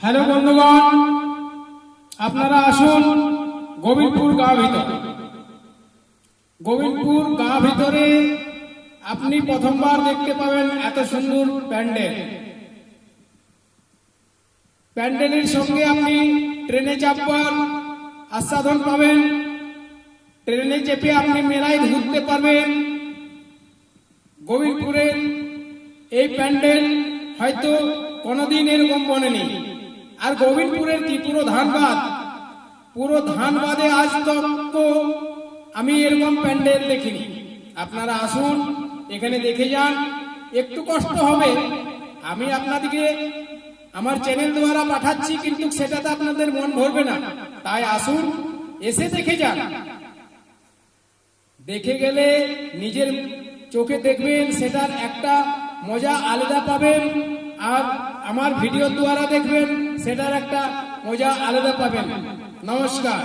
Hello বন্ধুগণ, আপনারা আসুন গোবিন্দপুর গাঁ ভিতরে। গোবিন্দপুর গাঁ ভিতরে আপনি প্রথমবার দেখতে পাবেন এত সুন্দর প্যান্ডেল। প্যান্ডেলের সঙ্গে আপনি ট্রেনে চাপবার আস্বাদন পাবেন। ট্রেনে চেপে আপনি মেলায় ঘুরতে পারবেন। গোবিন্দপুরের এই প্যান্ডেল হয়তো কোনোদিন এরকম বনেনি। আর গোবিন্দপুরের কি পুরো ধানবাদে আজ তক আমি এরকম প্যান্ডেল দেখিনি। আপনারা আসুন, এখানে দেখে যান। একটু কষ্ট হবে, আমি আপনাদেরকে আমার চ্যানেল দ্বারা পাঠাচ্ছি, কিন্তু সেটাতে আপনাদের মন ভরবে না। তাই আসুন, এসে দেখে যান। দেখে গেলে নিজের চোখে দেখবেন, সেটার একটা মজা আলাদা পাবেন। আর আমার ভিডিও দ্বারা দেখবেন, সেটার একটা মজা আলাদা পাবেন। নমস্কার।